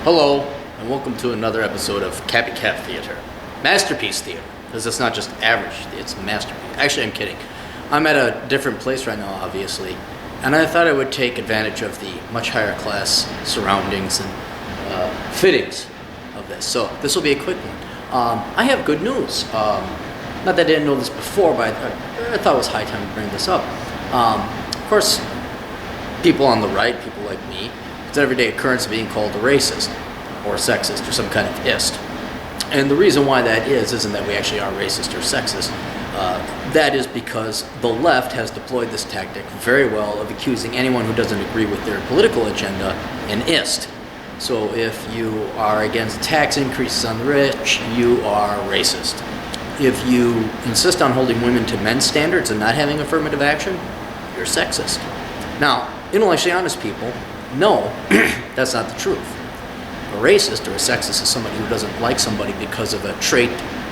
Hello, and welcome to another episode of Cappy Cap Theater. Masterpiece Theater, because it's not just average, it's masterpiece. Actually, I'm kidding. I'm at a different place right now, obviously, and I thought I would take advantage of the much higher class surroundings and fittings of this. So this will be a quick one. I have good news. Not that I didn't know this before, but I thought it was high time to bring this up. Of course, people on the right, people like me, it's an everyday occurrence of being called a racist or sexist or some kind of ist. And the reason why that isn't that we actually are racist or sexist. That is because the left has deployed this tactic very well of accusing anyone who doesn't agree with their political agenda an ist. So if you are against tax increases on the rich, you are racist. If you insist on holding women to men's standards and not having affirmative action, you're sexist. Now, intellectually honest people know that's not the truth. A racist or a sexist is somebody who doesn't like somebody because of a trait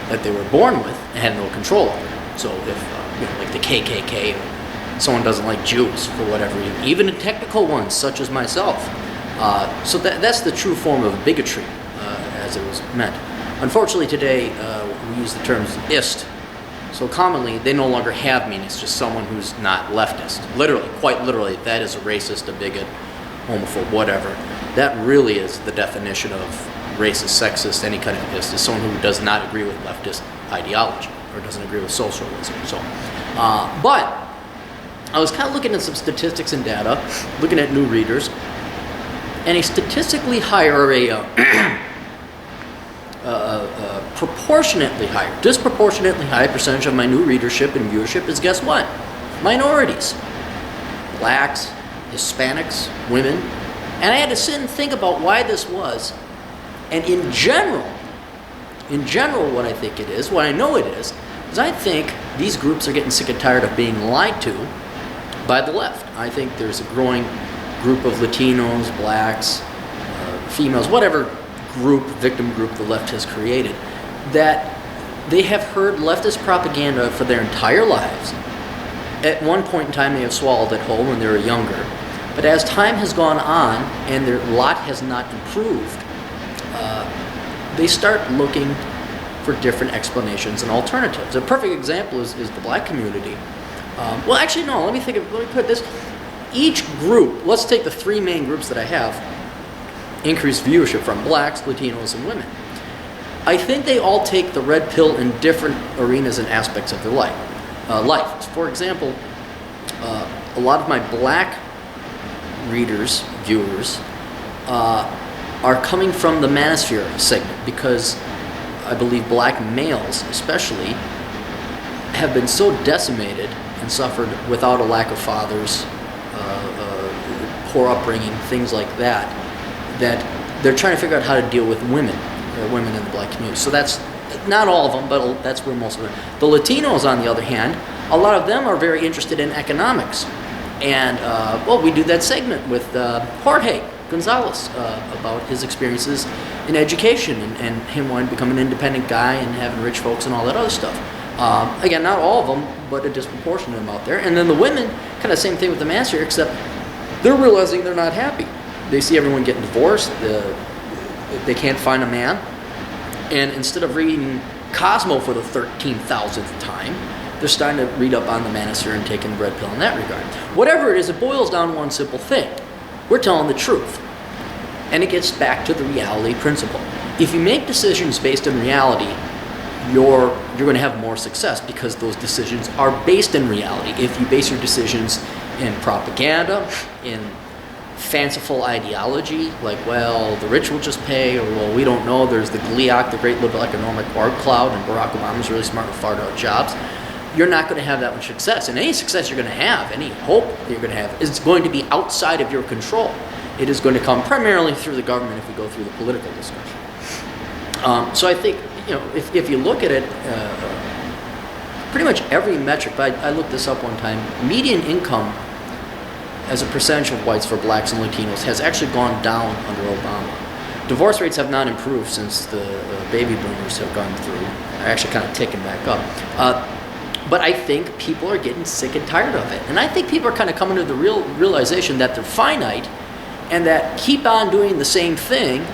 that they were born with and had no control over. So if, like the KKK, or someone doesn't like Jews for whatever reason, even the technical ones, such as myself. So that's the true form of bigotry, as it was meant. Unfortunately, today we use the terms ist. So commonly, they no longer have meaning. It's just someone who's not leftist. Literally, quite literally, that is a racist, a bigot, homophobe, whatever. That really is the definition of racist, sexist, any kind of ist, is someone who does not agree with leftist ideology or doesn't agree with socialism. So, but I was kind of looking at some statistics and data, looking at new readers, and a statistically higher, proportionately higher, disproportionately high percentage of my new readership and viewership is, guess what? Minorities. Blacks, Hispanics, women. And I had to sit and think about why this was. And in general, what I think it is, what I know it is I think these groups are getting sick and tired of being lied to by the left. I think there's a growing group of Latinos, blacks, females, whatever victim group the left has created, that they have heard leftist propaganda for their entire lives. At one point in time, they have swallowed it whole when they were younger. But as time has gone on and their lot has not improved, they start looking for different explanations and alternatives. A perfect example is the black community. Well, actually, no, let me put this. Each group, let's take the three main groups that I have, increased viewership from blacks, Latinos, and women. I think they all take the red pill in different arenas and aspects of their life. For example, a lot of my black readers, viewers, are coming from the manosphere segment because I believe black males especially have been so decimated and suffered without a lack of fathers, poor upbringing, things like that, that they're trying to figure out how to deal with women in the black community. So that's not all of them, but that's where most of them. The Latinos, on the other hand, a lot of them are very interested in economics. And, we do that segment with Jorge Gonzalez about his experiences in education and him wanting to become an independent guy and having rich folks and all that other stuff. Again, not all of them, but a disproportionate amount there. And then the women, kind of same thing with the master, except they're realizing they're not happy. They see everyone getting divorced. They can't find a man. And instead of reading Cosmo for the 13,000th time, they're starting to read up on the manosphere and taking the red pill in that regard. Whatever it is, it boils down to one simple thing. We're telling the truth. And it gets back to the reality principle. If you make decisions based in reality, you're going to have more success because those decisions are based in reality. If you base your decisions in propaganda, in fanciful ideology, like, well, the rich will just pay, or, well, we don't know, there's the GLEOC, the Great Liberal Economic Bark Cloud, and Barack Obama's really smart and farted out jobs, you're not going to have that much success. And any success you're going to have, any hope that you're going to have, is going to be outside of your control. It is going to come primarily through the government if we go through the political discussion. So I think, if you look at it, pretty much every metric, I looked this up one time, median income as a percentage of whites for blacks and Latinos has actually gone down under Obama. Divorce rates have not improved since the baby boomers have gone through. They're actually kind of ticking back up. But I think people are getting sick and tired of it. And I think people are kind of coming to the realization that they're finite and that keep on doing the same thing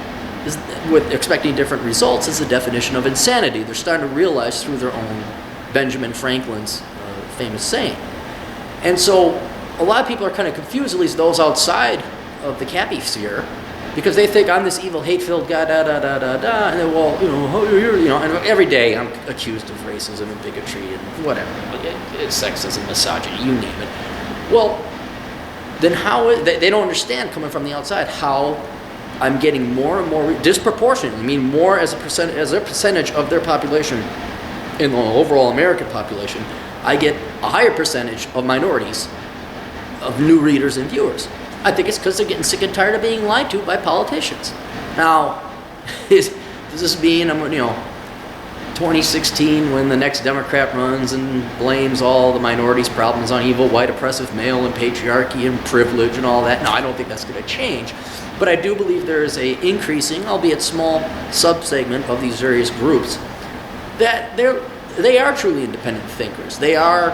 is, with expecting different results, is the definition of insanity. They're starting to realize through their own Benjamin Franklin's famous saying. And so a lot of people are kind of confused, at least those outside of the Cappy sphere, because they think I'm this evil, hate-filled guy, and then, well, and every day I'm accused of racism and bigotry and whatever, it's sexism, misogyny, you name it. Well, then they don't understand, coming from the outside, how I'm getting more and more disproportionately, I mean more as a percentage of their population in the overall American population, I get a higher percentage of minorities, of new readers and viewers. I think it's because they're getting sick and tired of being lied to by politicians. Now, does this mean 2016 when the next Democrat runs and blames all the minorities' problems on evil, white, oppressive male and patriarchy and privilege and all that? No, I don't think that's going to change. But I do believe there is a increasing, albeit small, subsegment of these various groups that they are truly independent thinkers. They are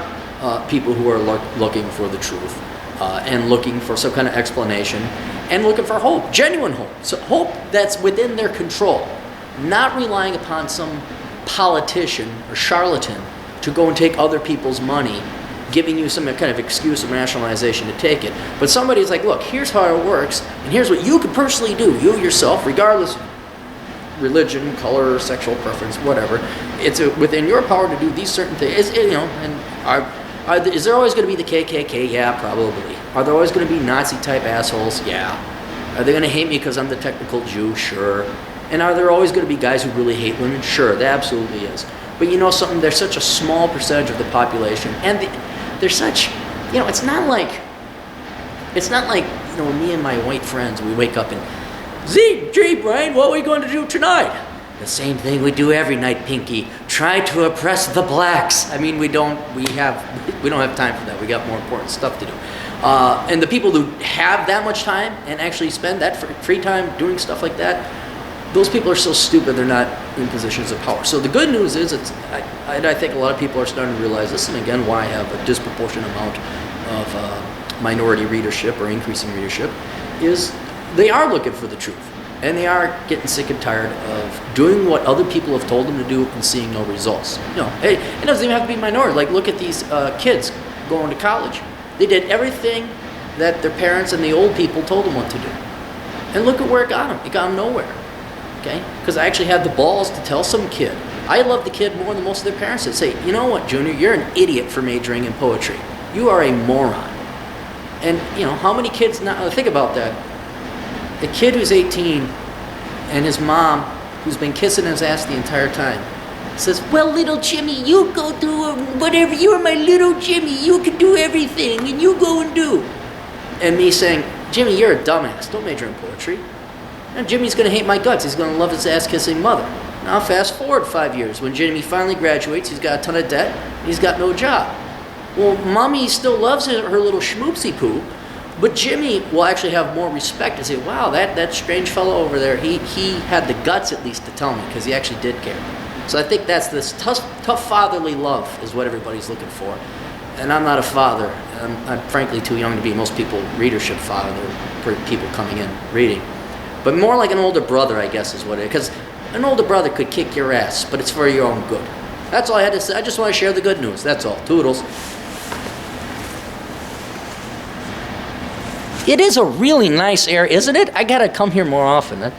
people who are looking for the truth and looking for some kind of explanation and looking for hope, genuine hope. So hope that's within their control, not relying upon some politician or charlatan to go and take other people's money, giving you some kind of excuse and rationalization to take it. But somebody's like, look, here's how it works, and here's what you can personally do, you yourself, regardless of religion, color, sexual preference, whatever. It's within your power to do these certain things. Is there always going to be the KKK? Yeah, probably. Are there always going to be Nazi-type assholes? Yeah. Are they going to hate me because I'm the technical Jew? Sure. And are there always going to be guys who really hate women? Sure, there absolutely is. But you know something? They're such a small percentage of the population, and they're such, it's not like, me and my white friends, we wake up and, gee, Brian, what are we going to do tonight? The same thing we do every night, Pinky. Try to oppress the blacks. I mean, we don't have time for that. We got more important stuff to do. And the people who have that much time and actually spend that free time doing stuff like that, those people are so stupid they're not in positions of power. So the good news is, I think a lot of people are starting to realize this, and again, why I have a disproportionate amount of minority readership or increasing readership, is they are looking for the truth. And they are getting sick and tired of doing what other people have told them to do and seeing no results. Hey, it doesn't even have to be minority. Like, look at these kids going to college. They did everything that their parents and the old people told them what to do. And look at where it got them. It got them nowhere. Okay? Because I actually had the balls to tell some kid. I love the kid more than most of their parents that say, you know what, Junior, you're an idiot for majoring in poetry. You are a moron. And, how many kids now, think about that. A kid who's 18 and his mom, who's been kissing his ass the entire time, says, well, little Jimmy, you go do whatever. You're my little Jimmy. You can do everything, and you go and do. And me saying, Jimmy, you're a dumbass. Don't major in poetry. And Jimmy's going to hate my guts. He's going to love his ass-kissing mother. Now fast forward 5 years. When Jimmy finally graduates, he's got a ton of debt, and he's got no job. Well, Mommy still loves her little schmoopsy-poo, but Jimmy will actually have more respect and say, wow, that strange fellow over there, he had the guts at least to tell me, because he actually did care. So I think that's this tough fatherly love is what everybody's looking for. And I'm not a father. I'm frankly too young to be most people readership father for people coming in reading. But more like an older brother, I guess, is what it is. Because an older brother could kick your ass, but it's for your own good. That's all I had to say. I just want to share the good news. That's all. Toodles. It is a really nice area, isn't it? I gotta come here more often.